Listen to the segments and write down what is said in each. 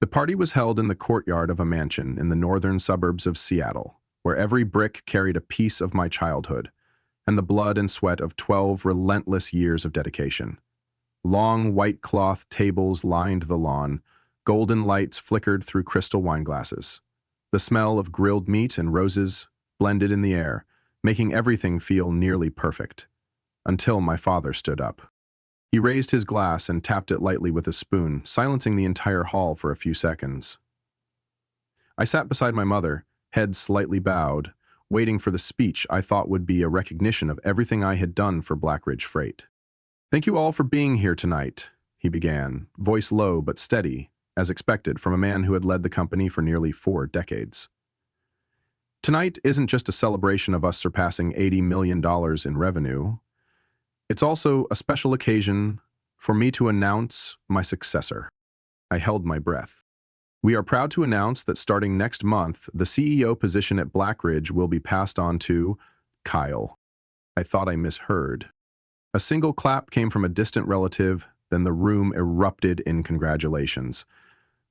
The party was held in the courtyard of a mansion in the northern suburbs of Seattle, where every brick carried a piece of my childhood and the blood and sweat of 12 relentless years of dedication. Long white cloth tables lined the lawn, golden lights flickered through crystal wine glasses. The smell of grilled meat and roses blended in the air, making everything feel nearly perfect. Until my father stood up. He raised his glass and tapped it lightly with a spoon, silencing the entire hall for a few seconds. I sat beside my mother, head slightly bowed, waiting for the speech I thought would be a recognition of everything I had done for Blackridge Freight. "Thank you all for being here tonight," he began, voice low but steady, as expected from a man who had led the company for nearly 4 decades. "Tonight isn't just a celebration of us surpassing $80 million in revenue. It's also a special occasion for me to announce my successor." I held my breath. "We are proud to announce that starting next month, the CEO position at Blackridge will be passed on to Kyle." I thought I misheard. A single clap came from a distant relative, then the room erupted in congratulations.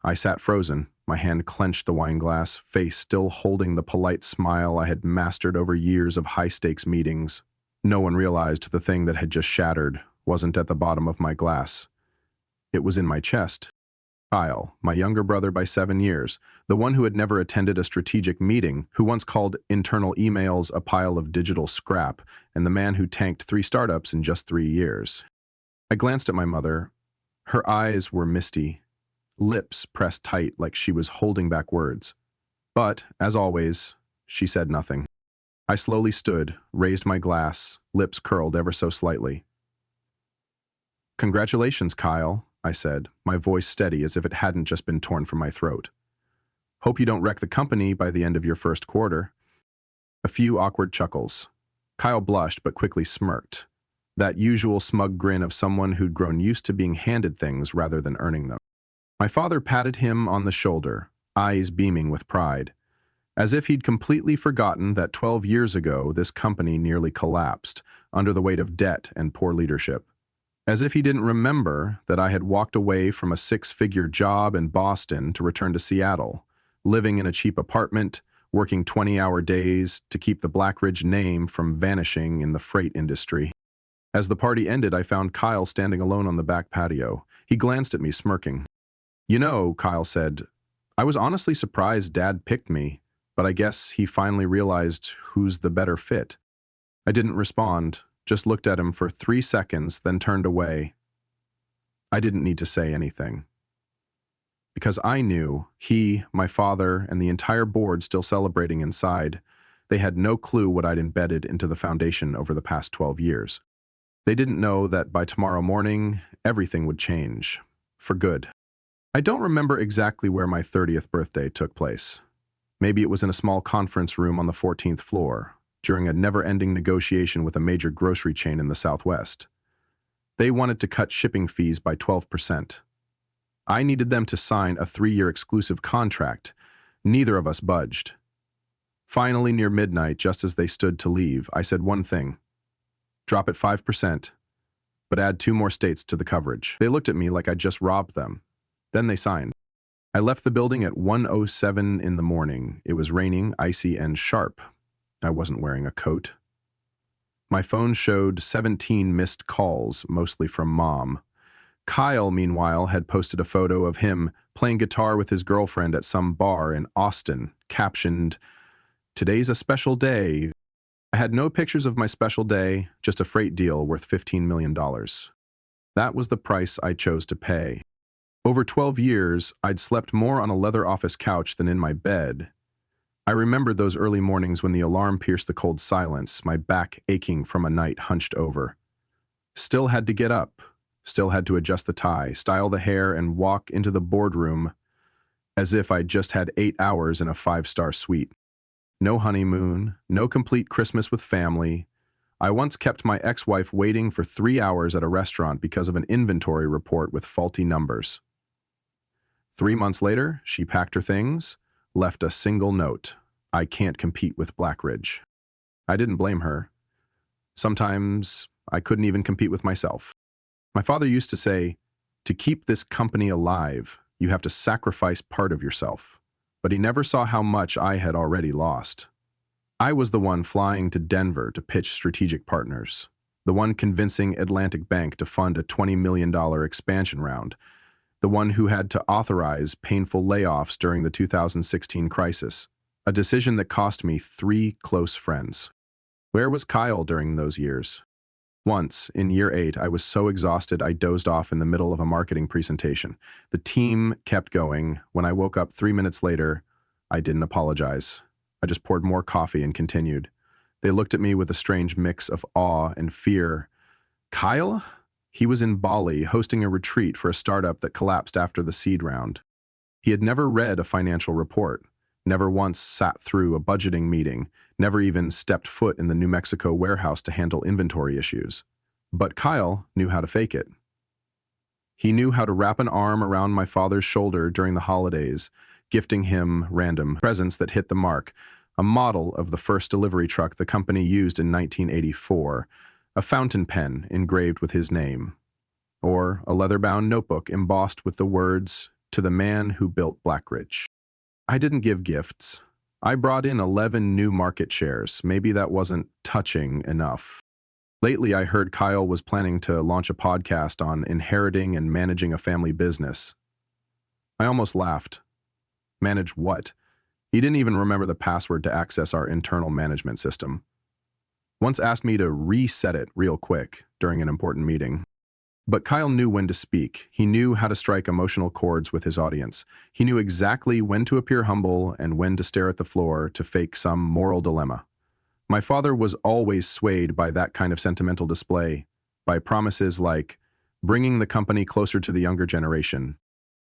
I sat frozen, my hand clenched the wine glass, face still holding the polite smile I had mastered over years of high-stakes meetings. No one realized the thing that had just shattered wasn't at the bottom of my glass. It was in my chest. Kyle, my younger brother by 7 years, the one who had never attended a strategic meeting, who once called internal emails a pile of digital scrap, and the man who tanked 3 startups in just 3 years. I glanced at my mother. Her eyes were misty, lips pressed tight like she was holding back words. But, as always, she said nothing. I slowly stood, raised my glass, lips curled ever so slightly. "Congratulations, Kyle," I said, my voice steady as if it hadn't just been torn from my throat. "Hope you don't wreck the company by the end of your first quarter." A few awkward chuckles. Kyle blushed but quickly smirked. That usual smug grin of someone who'd grown used to being handed things rather than earning them. My father patted him on the shoulder, eyes beaming with pride, as if he'd completely forgotten that 12 years ago this company nearly collapsed under the weight of debt and poor leadership. As if he didn't remember that I had walked away from a 6-figure job in Boston to return to Seattle, living in a cheap apartment, working 20-hour days to keep the Blackridge name from vanishing in the freight industry. As the party ended, I found Kyle standing alone on the back patio. He glanced at me, smirking. "You know," Kyle said, "I was honestly surprised Dad picked me, but I guess he finally realized who's the better fit." I didn't respond, just looked at him for 3 seconds, then turned away. I didn't need to say anything. Because I knew he, my father, and the entire board still celebrating inside, they had no clue what I'd embedded into the foundation over the past 12 years. They didn't know that by tomorrow morning, everything would change. For good. I don't remember exactly where my 30th birthday took place. Maybe it was in a small conference room on the 14th floor, during a never-ending negotiation with a major grocery chain in the Southwest. They wanted to cut shipping fees by 12%. I needed them to sign a 3-year exclusive contract. Neither of us budged. Finally, near midnight, just as they stood to leave, I said one thing. "Drop it 5%, but add 2 more states to the coverage." They looked at me like I'd just robbed them. Then they signed. I left the building at 1:07 in the morning. It was raining, icy, and sharp. I wasn't wearing a coat. My phone showed 17 missed calls, mostly from Mom. Kyle, meanwhile, had posted a photo of him playing guitar with his girlfriend at some bar in Austin, captioned, "Today's a special day." I had no pictures of my special day, just a freight deal worth $15 million. That was the price I chose to pay. Over 12 years, I'd slept more on a leather office couch than in my bed. I remembered those early mornings when the alarm pierced the cold silence, my back aching from a night hunched over. Still had to get up, still had to adjust the tie, style the hair, and walk into the boardroom as if I'd just had 8 hours in a 5-star suite. No honeymoon, no complete Christmas with family. I once kept my ex-wife waiting for 3 hours at a restaurant because of an inventory report with faulty numbers. 3 months later, she packed her things, left a single note. "I can't compete with Blackridge." I didn't blame her. Sometimes I couldn't even compete with myself. My father used to say, "To keep this company alive, You have to sacrifice part of yourself. But he never saw how much I had already lost. I was the one flying to Denver to pitch strategic partners, the one convincing Atlantic Bank to fund a $20 million expansion round, the one who had to authorize painful layoffs during the 2016 crisis, a decision that cost me 3 close friends. Where was Kyle during those years? Once, in year 8, I was so exhausted I dozed off in the middle of a marketing presentation. The team kept going. When I woke up 3 minutes later, I didn't apologize. I just poured more coffee and continued. They looked at me with a strange mix of awe and fear. Kyle? He was in Bali hosting a retreat for a startup that collapsed after the seed round. He had never read a financial report, never once sat through a budgeting meeting, never even stepped foot in the New Mexico warehouse to handle inventory issues. But Kyle knew how to fake it. He knew how to wrap an arm around my father's shoulder during the holidays, gifting him random presents that hit the mark, a model of the first delivery truck the company used in 1984, a fountain pen engraved with his name, or a leather-bound notebook embossed with the words, "To the man who built Blackridge." I didn't give gifts. I brought in 11 new market shares. Maybe that wasn't touching enough. Lately, I heard Kyle was planning to launch a podcast on inheriting and managing a family business. I almost laughed. Manage what? He didn't even remember the password to access our internal management system. Once asked me to reset it real quick during an important meeting. But Kyle knew when to speak. He knew how to strike emotional chords with his audience. He knew exactly when to appear humble and when to stare at the floor to fake some moral dilemma. My father was always swayed by that kind of sentimental display, by promises like bringing the company closer to the younger generation.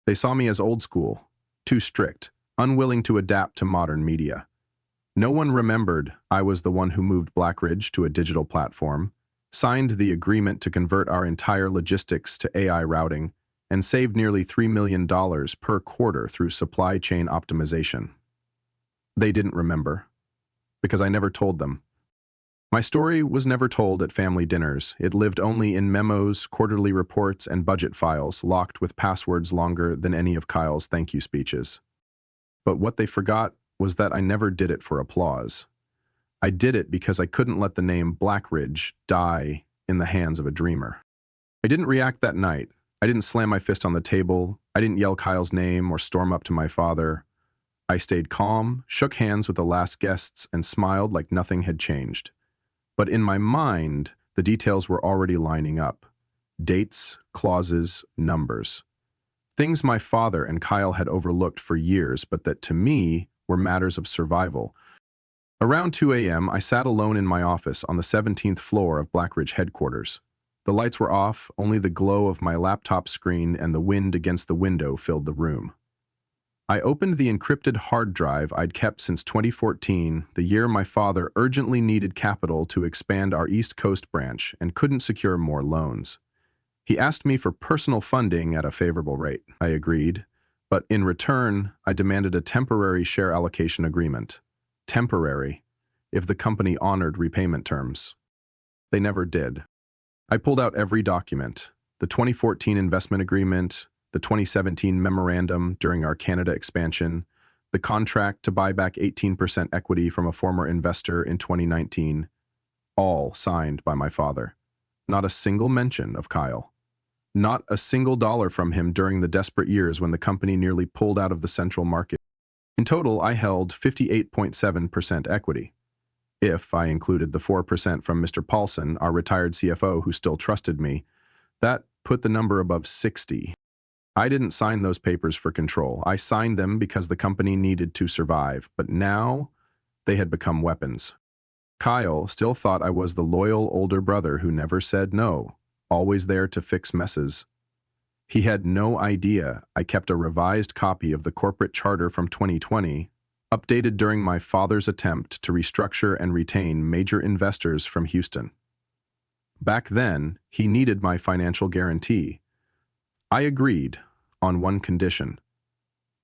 They saw me as old school, too strict, unwilling to adapt to modern media. No one remembered I was the one who moved Blackridge to a digital platform, signed the agreement to convert our entire logistics to AI routing, and saved nearly $3 million per quarter through supply chain optimization. They didn't remember, because I never told them. My story was never told at family dinners. It lived only in memos, quarterly reports, and budget files locked with passwords longer than any of Kyle's thank you speeches. But what they forgot was that I never did it for applause. I did it because I couldn't let the name Blackridge die in the hands of a dreamer. I didn't react that night. I didn't slam my fist on the table. I didn't yell Kyle's name or storm up to my father. I stayed calm, shook hands with the last guests, and smiled like nothing had changed. But in my mind, the details were already lining up. Dates, clauses, numbers. Things my father and Kyle had overlooked for years, but that to me were matters of survival. Around 2 a.m., I sat alone in my office on the 17th floor of Blackridge headquarters. The lights were off, only the glow of my laptop screen and the wind against the window filled the room. I opened the encrypted hard drive I'd kept since 2014, the year my father urgently needed capital to expand our East Coast branch and couldn't secure more loans. He asked me for personal funding at a favorable rate. I agreed, but in return, I demanded a temporary share allocation agreement. Temporary, if the company honored repayment terms. They never did. I pulled out every document, the 2014 investment agreement, the 2017 memorandum during our Canada expansion, the contract to buy back 18% equity from a former investor in 2019, all signed by my father. Not a single mention of Kyle. Not a single dollar from him during the desperate years when the company nearly pulled out of the central market. In total, I held 58.7% equity. If I included the 4% from Mr. Paulson, our retired CFO who still trusted me, that put the number above 60. I didn't sign those papers for control. I signed them because the company needed to survive, but now they had become weapons. Kyle still thought I was the loyal older brother who never said no, always there to fix messes. He had no idea I kept a revised copy of the corporate charter from 2020, updated during my father's attempt to restructure and retain major investors from Houston. Back then, he needed my financial guarantee. I agreed on one condition.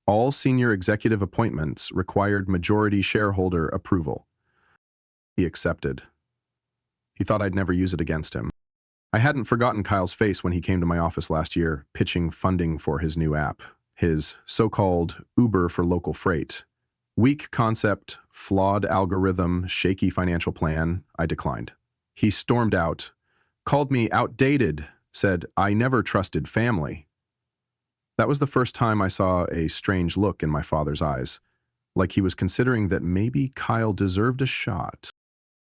All senior executive appointments required majority shareholder approval. He accepted. He thought I'd never use it against him. I hadn't forgotten Kyle's face when he came to my office last year, pitching funding for his new app. his so-called Uber for local freight. Weak concept, flawed algorithm, shaky financial plan, I declined. He stormed out, called me outdated, said I never trusted family. That was the first time I saw a strange look in my father's eyes, like he was considering that maybe Kyle deserved a shot.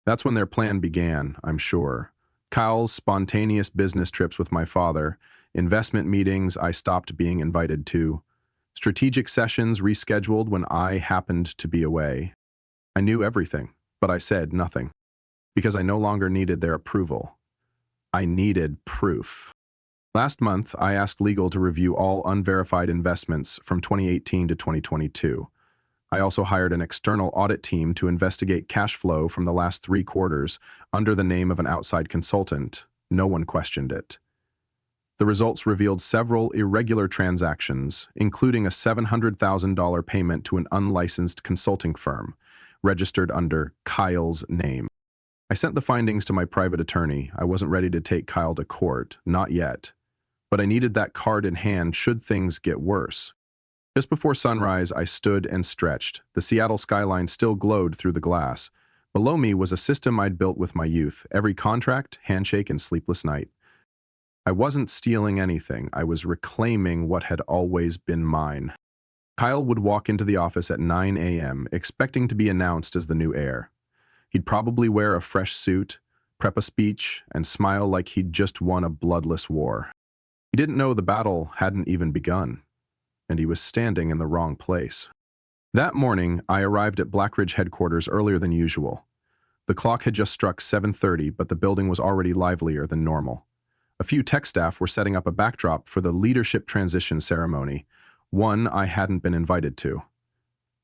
That's when their plan began, I'm sure. Kyle's spontaneous business trips with my father, investment meetings I stopped being invited to, strategic sessions rescheduled when I happened to be away. I knew everything, but I said nothing, because I no longer needed their approval. I needed proof. Last month, I asked legal to review all unverified investments from 2018 to 2022. I also hired an external audit team to investigate cash flow from the last 3 quarters under the name of an outside consultant. No one questioned it. The results revealed several irregular transactions, including a $700,000 payment to an unlicensed consulting firm, registered under Kyle's name. I sent the findings to my private attorney. I wasn't ready to take Kyle to court, not yet. But I needed that card in hand should things get worse. Just before sunrise, I stood and stretched. The Seattle skyline still glowed through the glass. Below me was a system I'd built with my youth, every contract, handshake, and sleepless night. I wasn't stealing anything. I was reclaiming what had always been mine. Kyle would walk into the office at 9 a.m., expecting to be announced as the new heir. He'd probably wear a fresh suit, prep a speech, and smile like he'd just won a bloodless war. He didn't know the battle hadn't even begun, and he was standing in the wrong place. That morning, I arrived at Blackridge headquarters earlier than usual. The clock had just struck 7:30, but the building was already livelier than normal. A few tech staff were setting up a backdrop for the leadership transition ceremony, one I hadn't been invited to.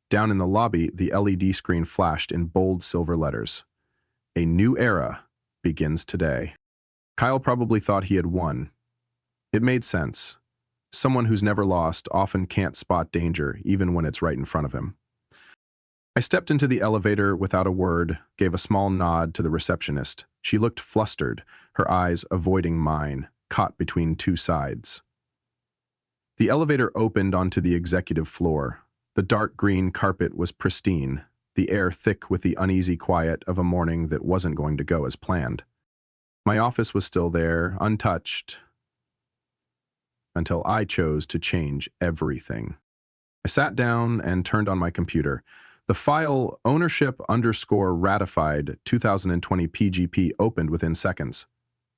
Down in the lobby, the LED screen flashed in bold silver letters. A new era begins today. Kyle probably thought he had won. It made sense. Someone who's never lost often can't spot danger, even when it's right in front of him. I stepped into the elevator without a word, gave a small nod to the receptionist. She looked flustered, her eyes avoiding mine, caught between two sides. The elevator opened onto the executive floor. The dark green carpet was pristine, the air thick with the uneasy quiet of a morning that wasn't going to go as planned. My office was still there, untouched, until I chose to change everything. I sat down and turned on my computer. The file ownership_ratified 2020 PGP opened within seconds.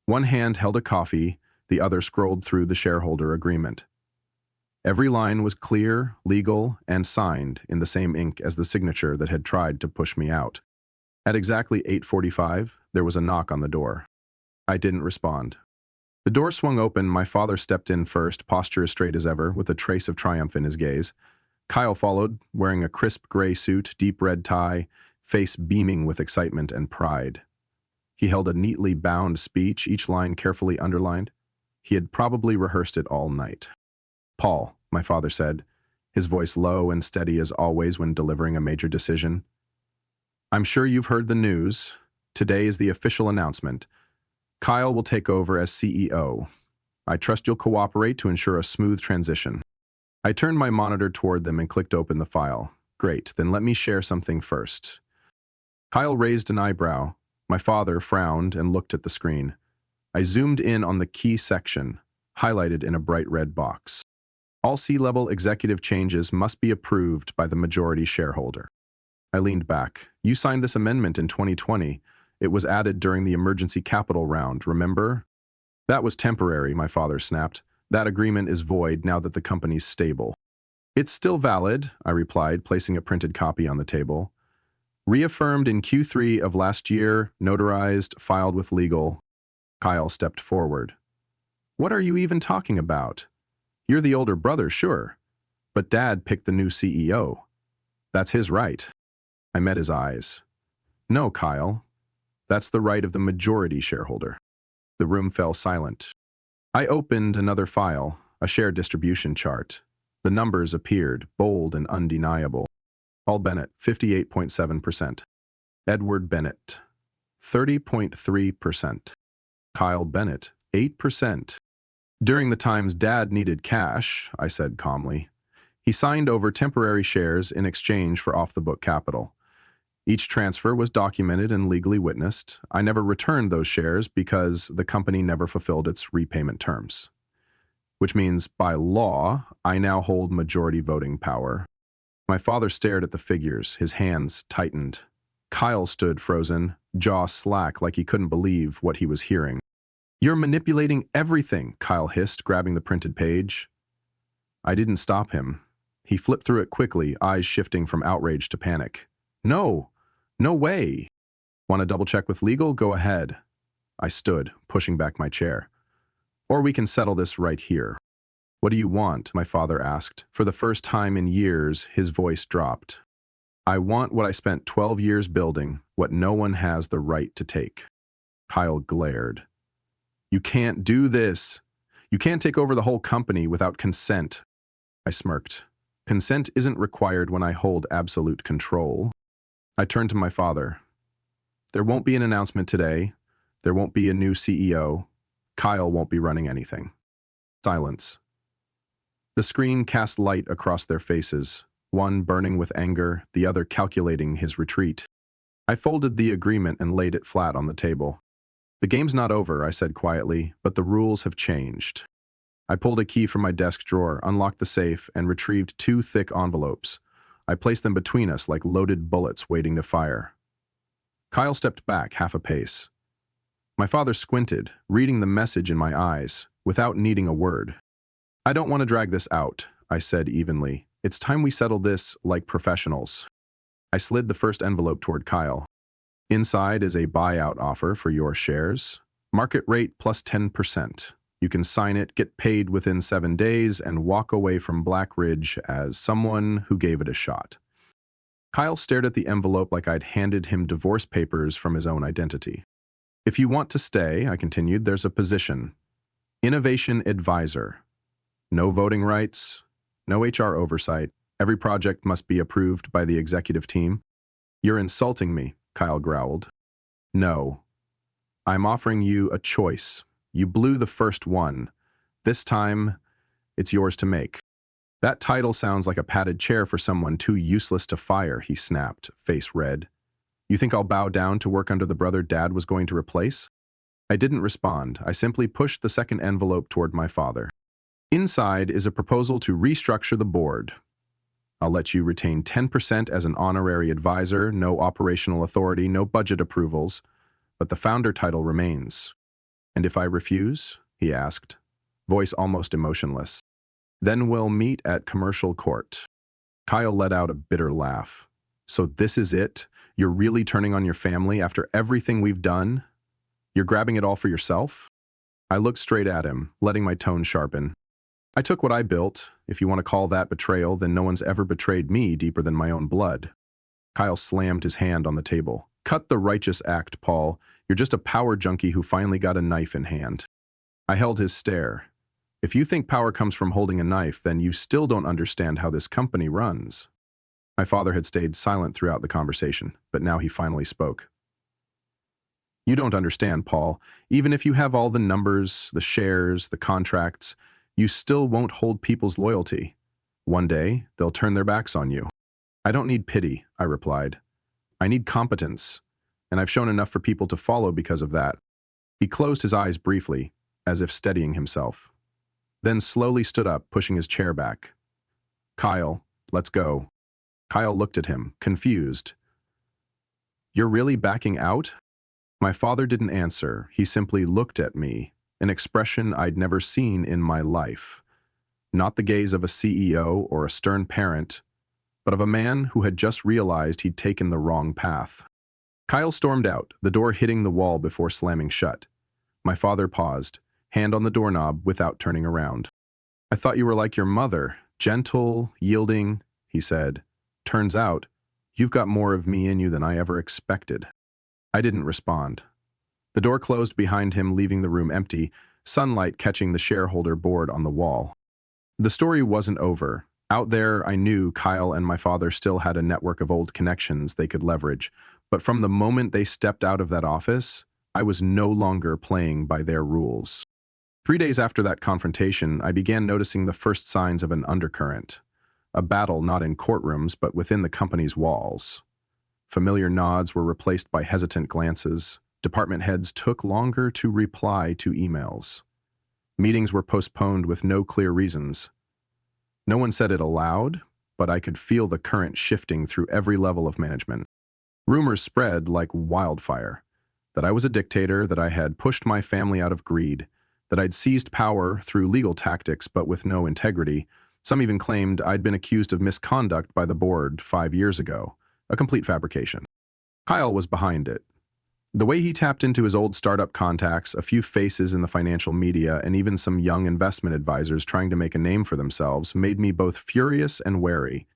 One hand held a coffee, the other scrolled through the shareholder agreement. Every line was clear, legal, and signed in the same ink as the signature that had tried to push me out. At exactly 8:45, there was a knock on the door. I didn't respond. The door swung open, my father stepped in first, posture as straight as ever, with a trace of triumph in his gaze. Kyle followed, wearing a crisp gray suit, deep red tie, face beaming with excitement and pride. He held a neatly bound speech, each line carefully underlined. He had probably rehearsed it all night. "Paul," my father said, his voice low and steady as always when delivering a major decision. "I'm sure you've heard the news. Today is the official announcement. Kyle will take over as CEO. I trust you'll cooperate to ensure a smooth transition." I turned my monitor toward them and clicked open the file. "Great, then let me share something first." Kyle raised an eyebrow. My father frowned and looked at the screen. I zoomed in on the key section, highlighted in a bright red box. All C-level executive changes must be approved by the majority shareholder. I leaned back. "You signed this amendment in 2020. It was added during the emergency capital round, remember?" "That was temporary," my father snapped. "That agreement is void now that the company's stable." "It's still valid," I replied, placing a printed copy on the table. "Reaffirmed in Q3 of last year, notarized, filed with legal." Kyle stepped forward. "What are you even talking about? You're the older brother, sure. But Dad picked the new CEO. That's his right." I met his eyes. "No, Kyle. That's the right of the majority shareholder." The room fell silent. I opened another file, a share distribution chart. The numbers appeared, bold and undeniable. Paul Bennett, 58.7%. Edward Bennett, 30.3%. Kyle Bennett, 8%. "During the times Dad needed cash," I said calmly. He signed over temporary shares in exchange for off-the-book capital. Each transfer was documented and legally witnessed. I never returned those shares because the company never fulfilled its repayment terms. Which means, by law, I now hold majority voting power. My father stared at the figures, his hands tightened. Kyle stood frozen, jaw slack like he couldn't believe what he was hearing. "You're manipulating everything," Kyle hissed, grabbing the printed page. I didn't stop him. He flipped through it quickly, eyes shifting from outrage to panic. "No, no way. Want to double-check with legal? Go ahead." I stood, pushing back my chair. "Or we can settle this right here." "What do you want?" my father asked. For the first time in years, his voice dropped. "I want what I spent 12 years building, what no one has the right to take." Kyle glared. "You can't do this. You can't take over the whole company without consent." I smirked. "Consent isn't required when I hold absolute control." I turned to my father. "There won't be an announcement today. There won't be a new CEO. Kyle won't be running anything." Silence. The screen cast light across their faces, one burning with anger, the other calculating his retreat. I folded the agreement and laid it flat on the table. "The game's not over," I said quietly, "but the rules have changed." I pulled a key from my desk drawer, unlocked the safe, and retrieved 2 thick envelopes. I placed them between us like loaded bullets waiting to fire. Kyle stepped back half a pace. My father squinted, reading the message in my eyes, without needing a word. "I don't want to drag this out," I said evenly. "It's time we settle this like professionals." I slid the first envelope toward Kyle. "Inside is a buyout offer for your shares. Market rate plus 10%. You can sign it, get paid within 7 days, and walk away from Black Ridge as someone who gave it a shot." Kyle stared at the envelope like I'd handed him divorce papers from his own identity. "If you want to stay," I continued, "there's a position. Innovation Advisor. No voting rights, no HR oversight. Every project must be approved by the executive team." "You're insulting me," Kyle growled. "No. I'm offering you a choice. You blew the first one. This time, it's yours to make." "That title sounds like a padded chair for someone too useless to fire," he snapped, face red. "You think I'll bow down to work under the brother Dad was going to replace?" I didn't respond. I simply pushed the second envelope toward my father. "Inside is a proposal to restructure the board. I'll let you retain 10% as an honorary advisor, no operational authority, no budget approvals, but the founder title remains." "And if I refuse?" he asked, voice almost emotionless. "Then we'll meet at commercial court." Kyle let out a bitter laugh. "So this is it? You're really turning on your family after everything we've done? You're grabbing it all for yourself?" I looked straight at him, letting my tone sharpen. "I took what I built. If you want to call that betrayal, then no one's ever betrayed me deeper than my own blood." Kyle slammed his hand on the table. "Cut the righteous act, Paul. You're just a power junkie who finally got a knife in hand." I held his stare. "If you think power comes from holding a knife, then you still don't understand how this company runs." My father had stayed silent throughout the conversation, but now he finally spoke. "You don't understand, Paul. Even if you have all the numbers, the shares, the contracts, you still won't hold people's loyalty. One day, they'll turn their backs on you." "I don't need pity," I replied. "I need competence, and I've shown enough for people to follow because of that." He closed his eyes briefly, as if steadying himself, then slowly stood up, pushing his chair back. "Kyle, let's go." Kyle looked at him, confused. "You're really backing out?" My father didn't answer. He simply looked at me, an expression I'd never seen in my life. Not the gaze of a CEO or a stern parent, but of a man who had just realized he'd taken the wrong path. Kyle stormed out, the door hitting the wall before slamming shut. My father paused, hand on the doorknob without turning around. "I thought you were like your mother, gentle, yielding," he said. "Turns out, you've got more of me in you than I ever expected." I didn't respond. The door closed behind him, leaving the room empty, sunlight catching the shareholder board on the wall. The story wasn't over. Out there, I knew Kyle and my father still had a network of old connections they could leverage, but from the moment they stepped out of that office, I was no longer playing by their rules. 3 days after that confrontation, I began noticing the first signs of an undercurrent. a battle not in courtrooms but within the company's walls. Familiar nods were replaced by hesitant glances. Department heads took longer to reply to emails. Meetings were postponed with no clear reasons. No one said it aloud, but I could feel the current shifting through every level of management. Rumors spread like wildfire that I was a dictator, that I had pushed my family out of greed, that I'd seized power through legal tactics but with no integrity. Some even claimed I'd been accused of misconduct by the board 5 years ago, a complete fabrication. Kyle was behind it. The way he tapped into his old startup contacts, a few faces in the financial media, and even some young investment advisors trying to make a name for themselves made me both furious and wary.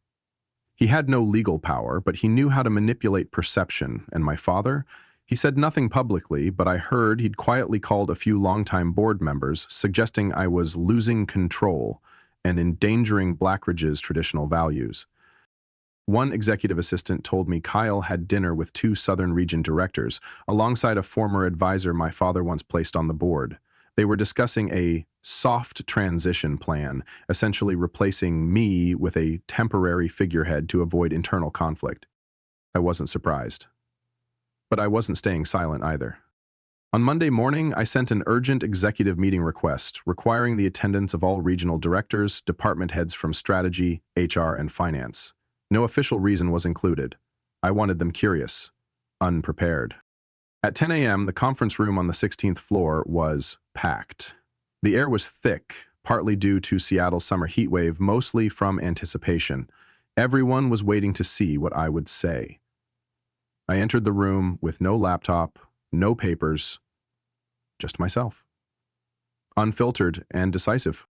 He had no legal power, but he knew how to manipulate perception, and my father? He said nothing publicly, but I heard he'd quietly called a few longtime board members, suggesting I was losing control and endangering Blackridge's traditional values. One executive assistant told me Kyle had dinner with 2 Southern Region directors, alongside a former advisor my father once placed on the board. They were discussing a soft transition plan, essentially replacing me with a temporary figurehead to avoid internal conflict. I wasn't surprised. But I wasn't staying silent either. On Monday morning, I sent an urgent executive meeting request requiring the attendance of all regional directors, department heads from strategy, HR, and finance. No official reason was included. I wanted them curious, unprepared. At 10 a.m., the conference room on the 16th floor was packed. The air was thick, partly due to Seattle's summer heatwave, mostly from anticipation. Everyone was waiting to see what I would say. I entered the room with no laptop, no papers, just myself. Unfiltered and decisive.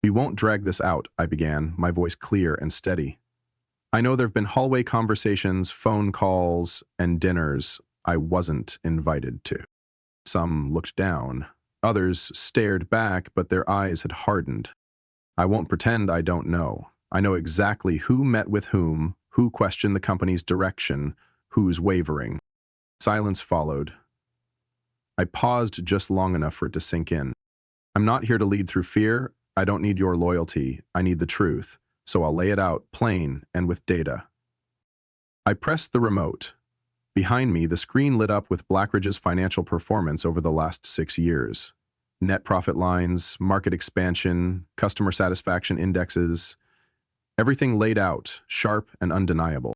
"We won't drag this out," I began, my voice clear and steady. "I know there have been hallway conversations, phone calls, and dinners I wasn't invited to." Some looked down. Others stared back, but their eyes had hardened. I won't pretend I don't know. I know exactly who met with whom, who questioned the company's direction, who's wavering. Silence followed. I paused just long enough for it to sink in. "I'm not here to lead through fear. I don't need your loyalty. I need the truth. So I'll lay it out plain and with data." I pressed the remote. Behind me, the screen lit up with Blackridge's financial performance over the last 6 years. Net profit lines, market expansion, customer satisfaction indexes. Everything laid out, sharp and undeniable.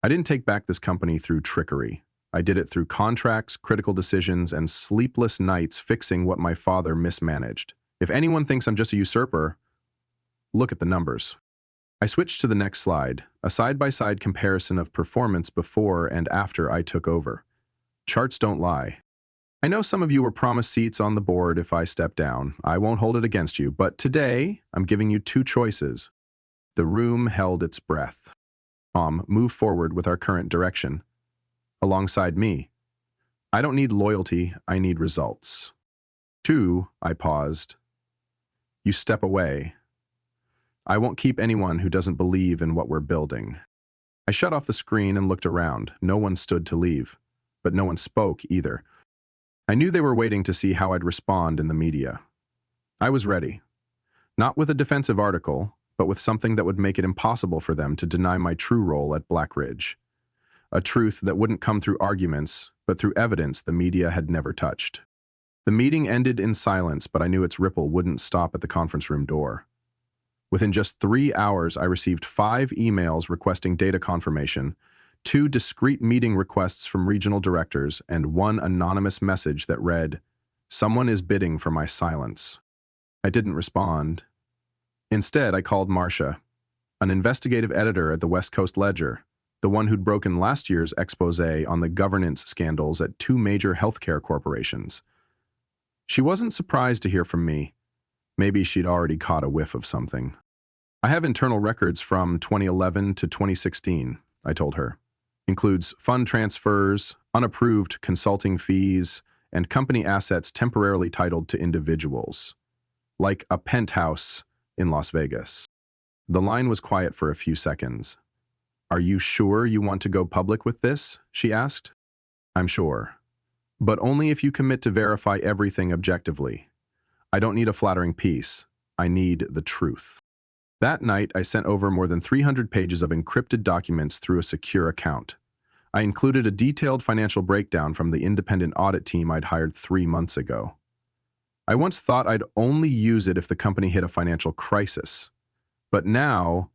I didn't take back this company through trickery. I did it through contracts, critical decisions, and sleepless nights fixing what my father mismanaged. If anyone thinks I'm just a usurper, look at the numbers. I switched to the next slide, a side-by-side comparison of performance before and after I took over. Charts don't lie. I know some of you were promised seats on the board if I step down. I won't hold it against you, but today I'm giving you 2 choices. The room held its breath. Move forward with our current direction. Alongside me. I don't need loyalty, I need results. 2, I paused. You step away. I won't keep anyone who doesn't believe in what we're building. I shut off the screen and looked around. No one stood to leave, but no one spoke either. I knew they were waiting to see how I'd respond in the media. I was ready. Not with a defensive article, but with something that would make it impossible for them to deny my true role at Blackridge. A truth that wouldn't come through arguments, but through evidence the media had never touched. The meeting ended in silence, but I knew its ripple wouldn't stop at the conference room door. Within just 3 hours, I received 5 emails requesting data confirmation, 2 discrete meeting requests from regional directors, and 1 anonymous message that read, "Someone is bidding for my silence." I didn't respond. Instead, I called Marcia, an investigative editor at the West Coast Ledger, the one who'd broken last year's expose on the governance scandals at 2 major healthcare corporations. She wasn't surprised to hear from me. Maybe she'd already caught a whiff of something. "I have internal records from 2011 to 2016, I told her. Includes fund transfers, unapproved consulting fees, and company assets temporarily titled to individuals. Like a penthouse in Las Vegas. The line was quiet for a few seconds. "Are you sure you want to go public with this?" she asked. "I'm sure. But only if you commit to verify everything objectively. I don't need a flattering piece. I need the truth." That night, I sent over more than 300 pages of encrypted documents through a secure account. I included a detailed financial breakdown from the independent audit team I'd hired 3 months ago. I once thought I'd only use it if the company hit a financial crisis. But now,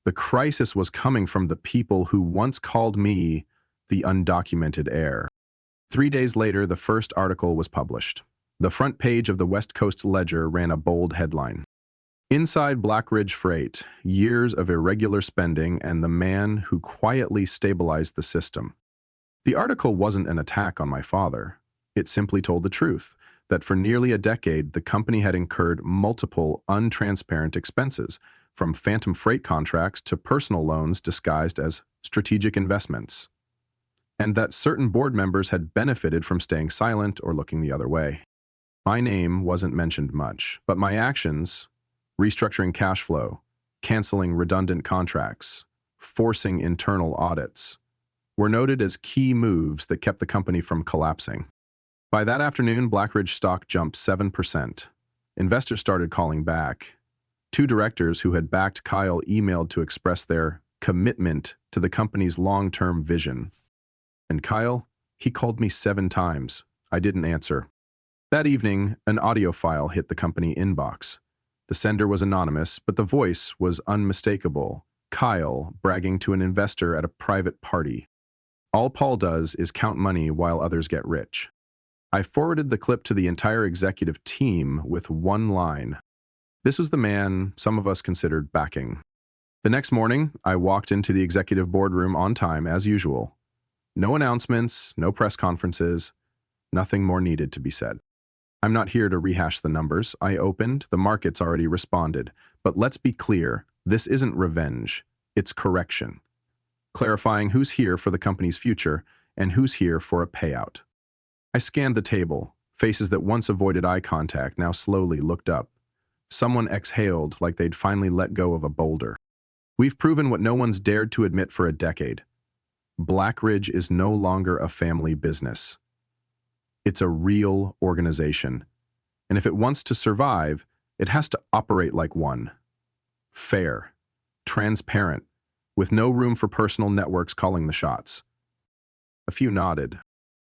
the crisis was coming from the people who once called me the undocumented heir. 3 days later, the first article was published. The front page of the West Coast Ledger ran a bold headline. Inside Blackridge Freight, years of irregular spending and the man who quietly stabilized the system. The article wasn't an attack on my father. It simply told the truth, that for nearly a decade, the company had incurred multiple untransparent expenses, from phantom freight contracts to personal loans disguised as strategic investments, and that certain board members had benefited from staying silent or looking the other way. My name wasn't mentioned much, but my actions, restructuring cash flow, canceling redundant contracts, forcing internal audits, were noted as key moves that kept the company from collapsing. By that afternoon, Blackridge stock jumped 7%. Investors started calling back. 2 directors who had backed Kyle emailed to express their commitment to the company's long-term vision. And Kyle, he called me 7 times. I didn't answer. That evening, an audio file hit the company inbox. The sender was anonymous, but the voice was unmistakable. Kyle bragging to an investor at a private party. All Paul does is count money while others get rich. I forwarded the clip to the entire executive team with one line. This was the man some of us considered backing. The next morning, I walked into the executive boardroom on time as usual. No announcements, no press conferences, nothing more needed to be said. I'm not here to rehash the numbers. I opened, the market's already responded. But let's be clear, this isn't revenge, it's correction. Clarifying who's here for the company's future and who's here for a payout. I scanned the table. Faces that once avoided eye contact now slowly looked up. Someone exhaled like they'd finally let go of a boulder. We've proven what no one's dared to admit for a decade. Blackridge is no longer a family business. It's a real organization. And if it wants to survive, it has to operate like one. Fair, transparent, with no room for personal networks calling the shots. A few nodded.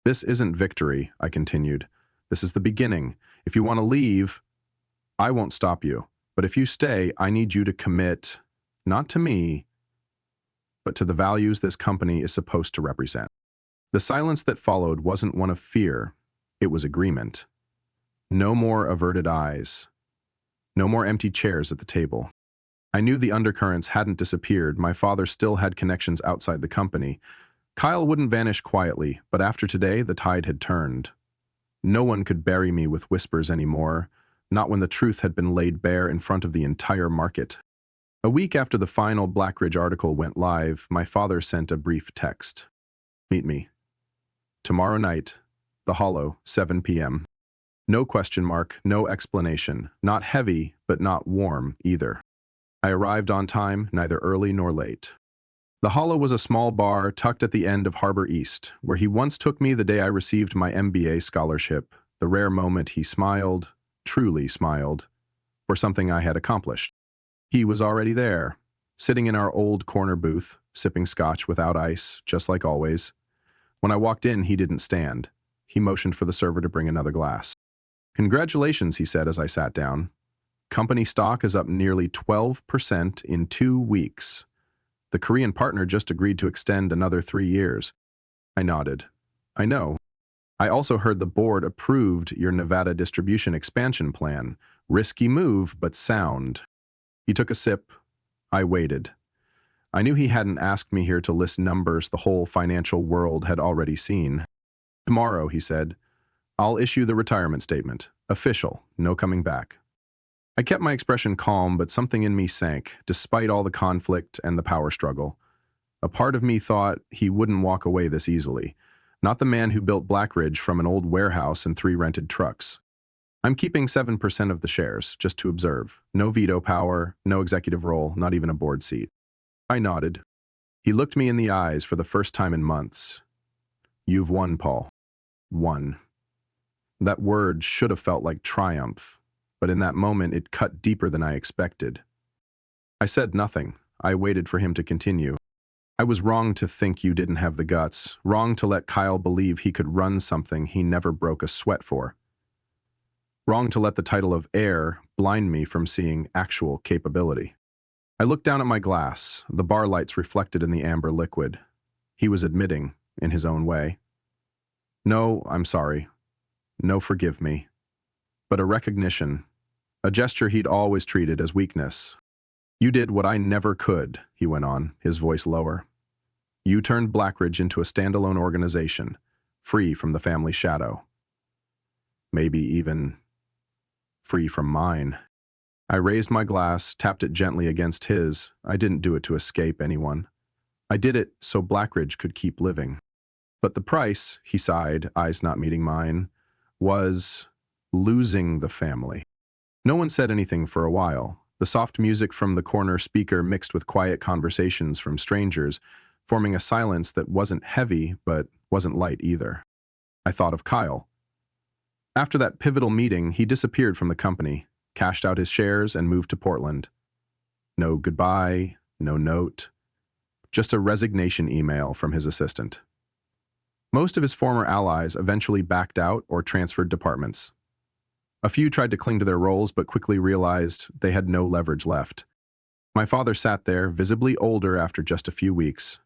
This isn't victory, I continued. This is the beginning. If you want to leave, I won't stop you. But if you stay, I need you to commit, not to me, but to the values this company is supposed to represent. The silence that followed wasn't one of fear, it was agreement. No more averted eyes. No more empty chairs at the table. I knew the undercurrents hadn't disappeared. My father still had connections outside the company. Kyle wouldn't vanish quietly, but after today, the tide had turned. No one could bury me with whispers anymore, not when the truth had been laid bare in front of the entire market. A week after the final Blackridge article went live, my father sent a brief text. Meet me. Tomorrow night, the Hollow, 7 p.m. No question mark, no explanation. Not heavy, but not warm either. I arrived on time, neither early nor late. The Hollow was a small bar tucked at the end of Harbor East, where he once took me the day I received my MBA scholarship, the rare moment he smiled, truly smiled, for something I had accomplished. He was already there, sitting in our old corner booth, sipping scotch without ice, just like always. When I walked in, he didn't stand. He motioned for the server to bring another glass. Congratulations, he said as I sat down. Company stock is up nearly 12% in 2 weeks. The Korean partner just agreed to extend another 3 years. I nodded. I know. I also heard the board approved your Nevada distribution expansion plan. Risky move, but sound. He took a sip. I waited. I knew he hadn't asked me here to list numbers the whole financial world had already seen. Tomorrow, he said, I'll issue the retirement statement. Official, no coming back. I kept my expression calm, but something in me sank, despite all the conflict and the power struggle. A part of me thought he wouldn't walk away this easily. Not the man who built Blackridge from an old warehouse and 3 rented trucks. I'm keeping 7% of the shares, just to observe. No veto power, no executive role, not even a board seat. I nodded. He looked me in the eyes for the first time in months. You've won, Paul. Won. That word should have felt like triumph, but in that moment it cut deeper than I expected. I said nothing. I waited for him to continue. I was wrong to think you didn't have the guts, wrong to let Kyle believe he could run something he never broke a sweat for. Wrong to let the title of heir blind me from seeing actual capability. I looked down at my glass, the bar lights reflected in the amber liquid. He was admitting, in his own way. No, I'm sorry. No, forgive me. But a recognition, a gesture he'd always treated as weakness. You did what I never could, he went on, his voice lower. You turned Blackridge into a standalone organization, free from the family shadow. Maybe even free from mine. I raised my glass, tapped it gently against his. I didn't do it to escape anyone. I did it so Blackridge could keep living. But the price, he sighed, eyes not meeting mine, was losing the family. No one said anything for a while. The soft music from the corner speaker mixed with quiet conversations from strangers, forming a silence that wasn't heavy, but wasn't light either. I thought of Kyle. After that pivotal meeting, he disappeared from the company, cashed out his shares, and moved to Portland. No goodbye, no note, just a resignation email from his assistant. Most of his former allies eventually backed out or transferred departments. A few tried to cling to their roles but quickly realized they had no leverage left. My father sat there, visibly older after just a few weeks.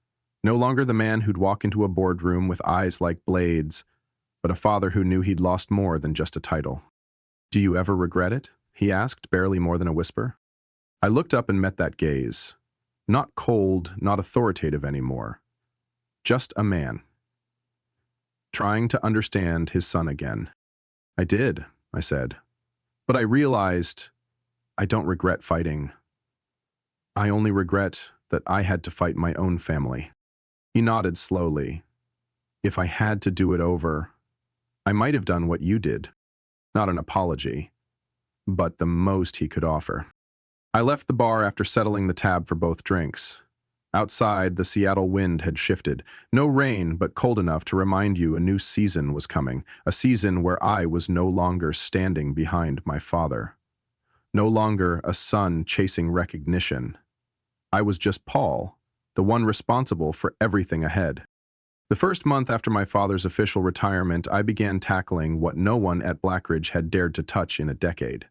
No longer the man who'd walk into a boardroom with eyes like blades, but a father who knew he'd lost more than just a title. Do you ever regret it? He asked, barely more than a whisper. I looked up and met that gaze. Not cold, not authoritative anymore. Just a man. Trying to understand his son again. I did, I said. But I realized I don't regret fighting. I only regret that I had to fight my own family. He nodded slowly. If I had to do it over, I might have done what you did. Not an apology, but the most he could offer. I left the bar after settling the tab for both drinks. Outside, the Seattle wind had shifted. No rain, but cold enough to remind you a new season was coming, a season where I was no longer standing behind my father. No longer a son chasing recognition. I was just Paul, the one responsible for everything ahead. The first month after my father's official retirement, I began tackling what no one at Blackridge had dared to touch in a decade.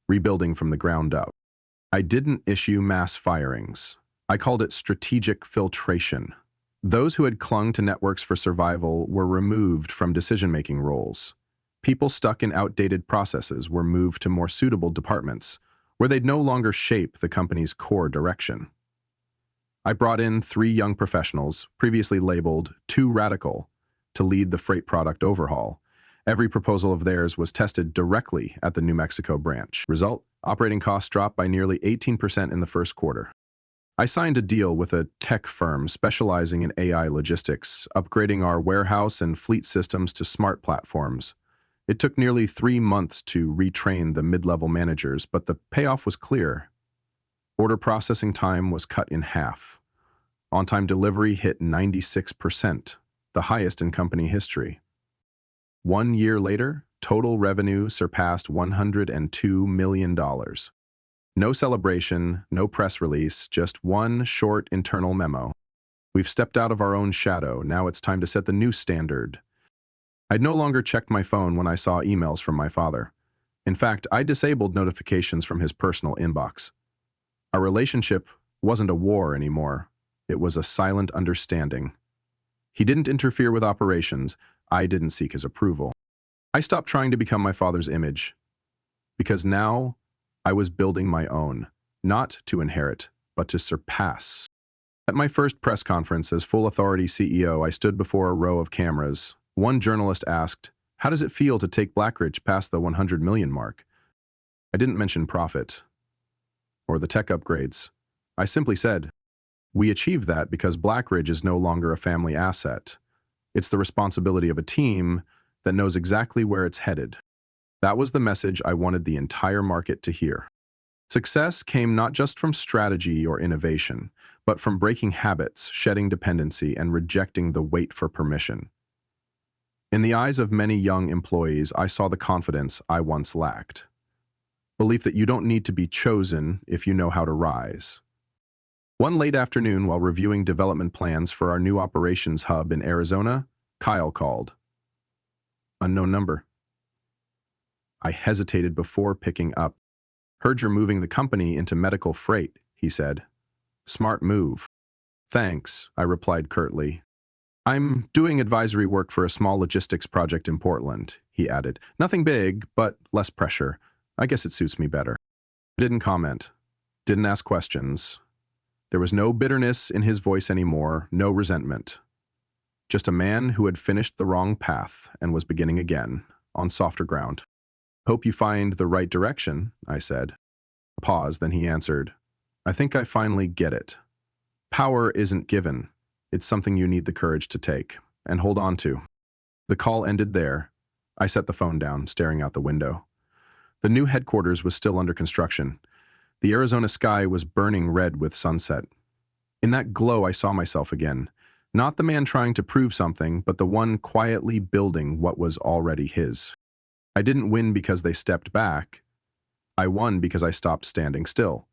Rebuilding from the ground up. I didn't issue mass firings. I called it strategic filtration. Those who had clung to networks for survival were removed from decision-making roles. People stuck in outdated processes were moved to more suitable departments, where they'd no longer shape the company's core direction. I brought in 3 young professionals, previously labeled too radical, to lead the freight product overhaul. Every proposal of theirs was tested directly at the New Mexico branch. Result, operating costs dropped by nearly 18% in the first quarter. I signed a deal with a tech firm specializing in AI logistics, upgrading our warehouse and fleet systems to smart platforms. It took nearly 3 months to retrain the mid-level managers, but the payoff was clear. Order processing time was cut in half. On-time delivery hit 96%, the highest in company history. 1 year later, total revenue surpassed $102 million. No celebration, no press release, just one short internal memo. We've stepped out of our own shadow, now it's time to set the new standard. I'd no longer checked my phone when I saw emails from my father. In fact, I disabled notifications from his personal inbox. Our relationship wasn't a war anymore. It was a silent understanding. He didn't interfere with operations. I didn't seek his approval. I stopped trying to become my father's image, because now I was building my own, not to inherit, but to surpass. At my first press conference as full authority CEO, I stood before a row of cameras. One journalist asked, "How does it feel to take Blackridge past the 100 million mark?" I didn't mention profit or the tech upgrades. I simply said, "We achieved that because Blackridge is no longer a family asset. It's the responsibility of a team that knows exactly where it's headed." That was the message I wanted the entire market to hear. Success came not just from strategy or innovation, but from breaking habits, shedding dependency, and rejecting the wait for permission. In the eyes of many young employees, I saw the confidence I once lacked. Belief that you don't need to be chosen if you know how to rise. One late afternoon, while reviewing development plans for our new operations hub in Arizona, Kyle called. Unknown number. I hesitated before picking up. Heard you're moving the company into medical freight, he said. Smart move. Thanks, I replied curtly. I'm doing advisory work for a small logistics project in Portland, he added. Nothing big, but less pressure. I guess it suits me better. I didn't comment. Didn't ask questions. There was no bitterness in his voice anymore, no resentment. Just a man who had finished the wrong path and was beginning again, on softer ground. Hope you find the right direction, I said. A pause, then he answered. I think I finally get it. Power isn't given. It's something you need the courage to take and hold on to. The call ended there. I set the phone down, staring out the window. The new headquarters was still under construction. The Arizona sky was burning red with sunset. In that glow, I saw myself again. Not the man trying to prove something, but the one quietly building what was already his. I didn't win because they stepped back. I won because I stopped standing still.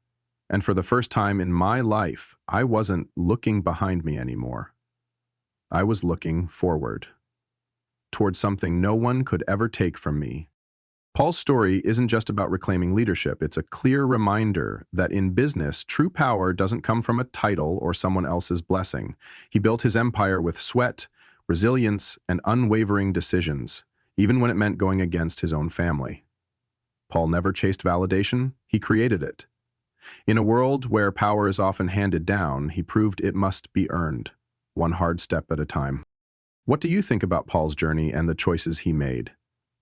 And for the first time in my life, I wasn't looking behind me anymore. I was looking forward, toward something no one could ever take from me. Paul's story isn't just about reclaiming leadership. It's a clear reminder that in business, true power doesn't come from a title or someone else's blessing. He built his empire with sweat, resilience, and unwavering decisions, even when it meant going against his own family. Paul never chased validation, he created it. In a world where power is often handed down, he proved it must be earned, one hard step at a time. What do you think about Paul's journey and the choices he made?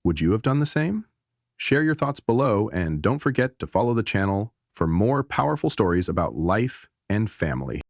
Would you have done the same? Share your thoughts below, and don't forget to follow the channel for more powerful stories about life and family.